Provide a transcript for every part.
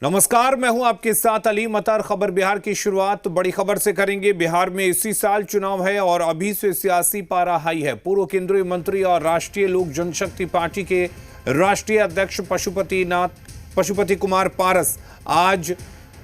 नमस्कार, मैं हूं आपके साथ अली मतार। खबर बिहार की शुरुआत बड़ी खबर से करेंगे। बिहार में इसी साल चुनाव है और अभी से सियासी पारा हाई है। पूर्व केंद्रीय मंत्री और राष्ट्रीय लोक जनशक्ति पार्टी के राष्ट्रीय अध्यक्ष पशुपति कुमार पारस आज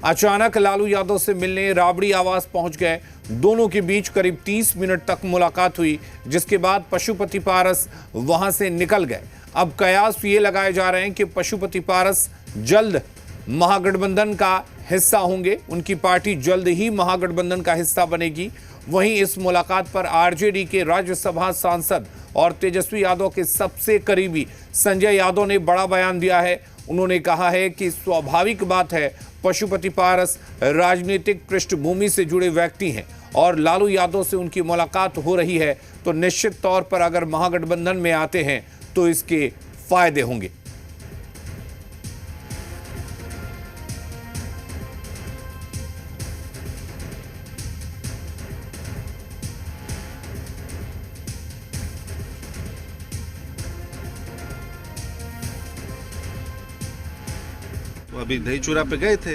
अचानक लालू यादव से मिलने राबड़ी आवास पहुंच गए। दोनों के बीच करीब 30 मिनट तक मुलाकात हुई, जिसके बाद पशुपति पारस वहां से निकल गए। अब कयास ये लगाए जा रहे हैं कि पशुपति पारस जल्द महागठबंधन का हिस्सा होंगे। उनकी पार्टी जल्द ही महागठबंधन का हिस्सा बनेगी। वहीं इस मुलाकात पर आरजेडी के राज्यसभा सांसद और तेजस्वी यादव के सबसे करीबी संजय यादव ने बड़ा बयान दिया है। उन्होंने कहा है कि स्वाभाविक बात है, पशुपति पारस राजनीतिक पृष्ठभूमि से जुड़े व्यक्ति हैं और लालू यादव से उनकी मुलाकात हो रही है, तो निश्चित तौर पर अगर महागठबंधन में आते हैं तो इसके फायदे होंगे। तो अभी दही चूरा पे गए थे,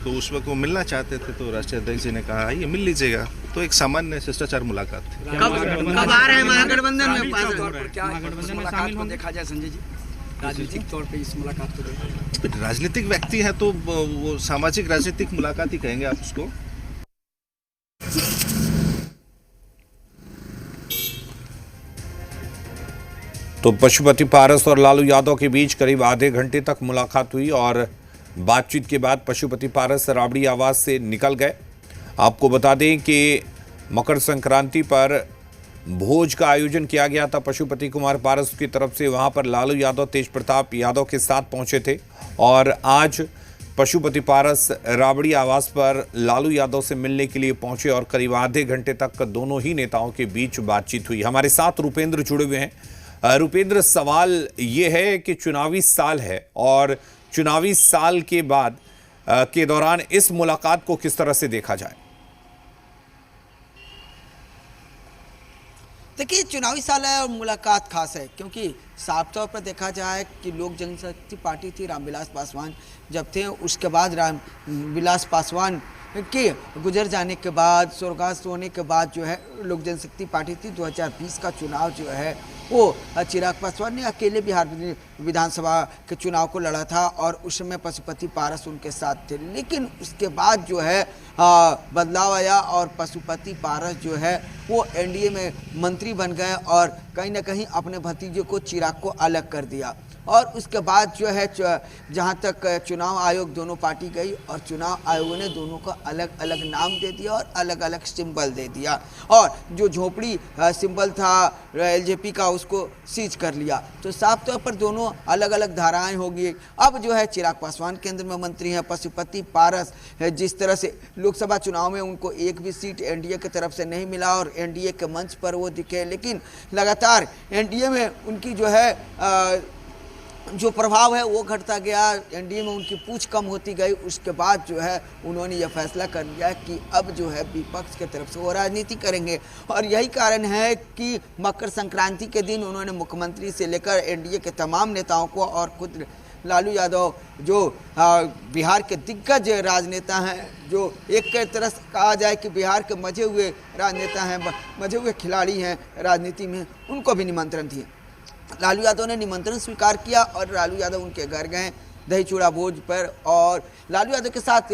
तो उस वक्त वो मिलना चाहते थे, तो राष्ट्रीय अध्यक्ष जी ने कहा आइए मिल लीजिएगा। तो एक सामान्य शिष्टाचार मुलाकात थी। कब आ रहे हैं महागठबंधन में? क्या महागठबंधन में शामिल को देखा जाए संजय जी, राजनीतिक तौर पे इस मुलाकात को? राजनीतिक व्यक्ति है तो वो सामाजिक राजनीतिक मुलाकात ही कहेंगे आप उसको। तो पशुपति पारस और लालू यादव के बीच करीब आधे घंटे तक मुलाकात हुई और बातचीत के बाद पशुपति पारस राबड़ी आवास से निकल गए। आपको बता दें कि मकर संक्रांति पर भोज का आयोजन किया गया था। पशुपति कुमार पारस की तरफ से वहां पर लालू यादव तेज प्रताप यादव के साथ पहुंचे थे और आज पशुपति पारस राबड़ी आवास पर लालू यादव से मिलने के लिए पहुंचे और करीब आधे घंटे तक दोनों ही नेताओं के बीच बातचीत हुई। हमारे साथ रुपेंद्र जुड़े हुए हैं। रुपेंद्र, सवाल ये है कि चुनावी साल है और चुनावी साल के बाद के दौरान इस मुलाकात को किस तरह से देखा जाए? देखिए, चुनावी साल है और मुलाकात खास है, क्योंकि साफ तौर पर देखा जाए कि लोक जनशक्ति पार्टी थी, रामविलास पासवान जब थे, उसके बाद रामविलास पासवान के गुजर जाने के बाद, स्वर्गवास होने के बाद जो है लोक जनशक्ति पार्टी थी। 2020 का चुनाव जो है वो चिराग पासवान ने अकेले बिहार विधानसभा के चुनाव को लड़ा था और उस समय पशुपति पारस उनके साथ थे। लेकिन उसके बाद जो है बदलाव आया और पशुपति पारस जो है वो एनडीए में मंत्री बन गए और कहीं ना कहीं अपने भतीजे को चिराग को अलग कर दिया। और उसके बाद जो है जहाँ तक चुनाव आयोग दोनों पार्टी गई और चुनाव आयोग ने दोनों को अलग अलग नाम दे दिया और अलग अलग सिंबल दे दिया और जो झोपड़ी सिंबल था एलजेपी का उसको सीज कर लिया। तो साफ तौर पर दोनों अलग अलग धाराएं होगी। अब जो है चिराग पासवान केंद्र में मंत्री हैं, पशुपति पारस जिस तरह से लोकसभा चुनाव में उनको एक भी सीट एनडीए की तरफ से नहीं मिला और एनडीए के मंच पर वो दिखे, लेकिन लगातार एनडीए में उनकी जो है जो प्रभाव है वो घटता गया, एनडीए में उनकी पूछ कम होती गई। उसके बाद जो है उन्होंने यह फैसला कर लिया कि अब जो है विपक्ष की तरफ से वो राजनीति करेंगे और यही कारण है कि मकर संक्रांति के दिन उन्होंने मुख्यमंत्री से लेकर एनडीए के तमाम नेताओं को और खुद लालू यादव जो बिहार के दिग्गज राजनेता हैं, जो एक तरह से कहा जाए कि बिहार के मजे हुए राजनेता हैं, मजे हुए खिलाड़ी हैं राजनीति में, उनको भी निमंत्रण दिए। लालू यादव ने निमंत्रण स्वीकार किया और लालू यादव उनके घर गए दही चूड़ा भोज पर और लालू यादव के साथ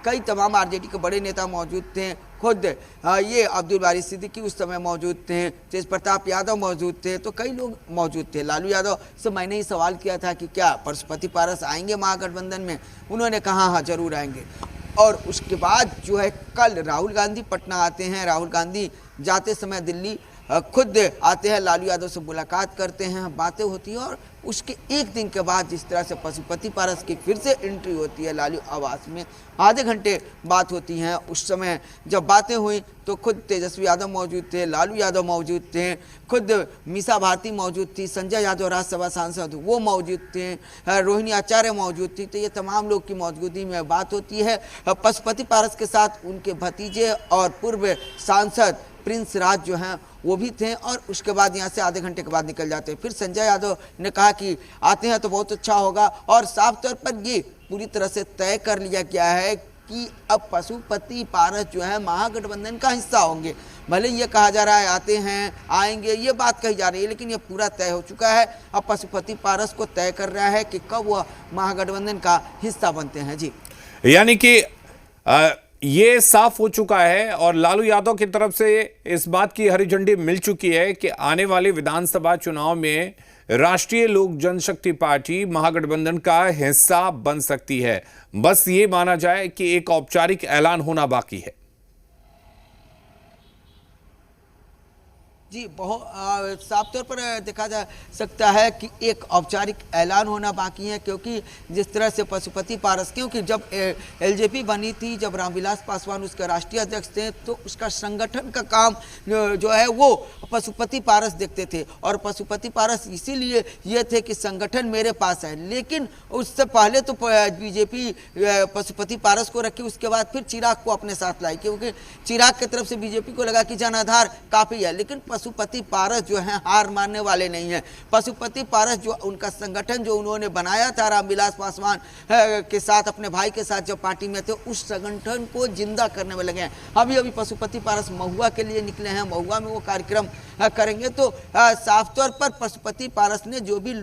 कई तमाम आरजेडी के बड़े नेता मौजूद थे। खुद ये अब्दुल बारी सिद्दीकी उस समय मौजूद थे, तेज प्रताप यादव मौजूद थे, तो कई लोग मौजूद थे। लालू यादव से मैंने ही सवाल किया था कि क्या पशुपति पारस आएंगे महागठबंधन में? उन्होंने कहा हाँ जरूर आएंगे। और उसके बाद जो है कल राहुल गांधी पटना आते हैं। राहुल गांधी जाते समय दिल्ली खुद आते हैं, लालू यादव से मुलाकात करते हैं, बातें होती हैं और उसके एक दिन के बाद जिस तरह से पशुपति पारस की फिर से एंट्री होती है लालू आवास में, आधे घंटे बात होती हैं। उस समय जब बातें हुई तो खुद तेजस्वी यादव मौजूद थे, लालू यादव मौजूद थे, खुद मीसा भारती मौजूद थी, संजय यादव राज्यसभा सांसद वो मौजूद थे, रोहिणी आचार्य मौजूद थी। तो ये तमाम लोग की मौजूदगी में बात होती है। पशुपति पारस के साथ उनके भतीजे और पूर्व सांसद प्रिंस राज जो हैं वो भी थे और उसके बाद यहाँ से आधे घंटे के बाद निकल जाते। फिर संजय यादव ने कहा कि आते हैं तो बहुत अच्छा होगा और साफ तौर पर ये पूरी तरह से तय कर लिया गया है कि अब पशुपति पारस जो है महागठबंधन का हिस्सा होंगे। भले ये कहा जा रहा है आते हैं आएंगे, ये बात कही जा रही है, लेकिन ये पूरा तय हो चुका है। अब पशुपति पारस को तय कर रहा है कि कब वह महागठबंधन का हिस्सा बनते हैं। जी, यानी कि ये साफ हो चुका है और लालू यादव की तरफ से इस बात की हरी झंडी मिल चुकी है कि आने वाले विधानसभा चुनाव में राष्ट्रीय लोक जनशक्ति पार्टी महागठबंधन का हिस्सा बन सकती है। बस ये माना जाए कि एक औपचारिक ऐलान होना बाकी है। जी, बहुत साफ तौर पर देखा जा सकता है कि एक औपचारिक ऐलान होना बाकी है, क्योंकि जिस तरह से पशुपति पारस, क्योंकि जब एलजेपी बनी थी, जब रामविलास पासवान उसके राष्ट्रीय अध्यक्ष थे, तो उसका संगठन का काम जो है वो पशुपति पारस देखते थे और पशुपति पारस इसीलिए ये थे कि संगठन मेरे पास है। लेकिन उससे पहले तो बीजेपी पशुपति पारस को रखी, उसके बाद फिर चिराग को अपने साथ लाई, क्योंकि चिराग की तरफ से बीजेपी को लगा कि जनाधार काफ़ी है। लेकिन पशुपति पारस जो है हार मानने वाले नहीं हैं। पशुपति पारस जो उनका संगठन जो उन्होंने बनाया था रामविलास पासवान के साथ, अपने भाई के साथ जब पार्टी में थे, उस संगठन को जिंदा करने में लगे हैं। अभी अभी पशुपति पारस महुआ के लिए निकले हैं, महुआ में वो कार्यक्रम करेंगे। तो साफ तौर पर पशुपति पारस ने जो भी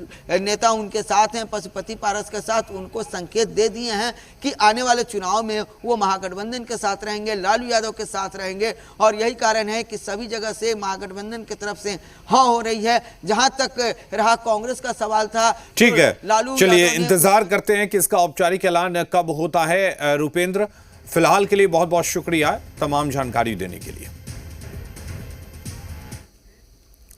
नेता उनके साथ हैं, पशुपति पारस के साथ, उनको संकेत दे दिए हैं कि आने वाले चुनाव में वो महागठबंधन के साथ रहेंगे, लालू यादव के साथ रहेंगे। और यही कारण है कि सभी जगह से महागठबंधन की तरफ से हाँ हो रही है। जहां तक रहा कांग्रेस का सवाल था, ठीक है, लालू चलिए इंतजार करते हैं कि इसका औपचारिक ऐलान कब होता है। रुपेंद्र, फिलहाल के लिए बहुत बहुत शुक्रिया तमाम जानकारी देने के लिए।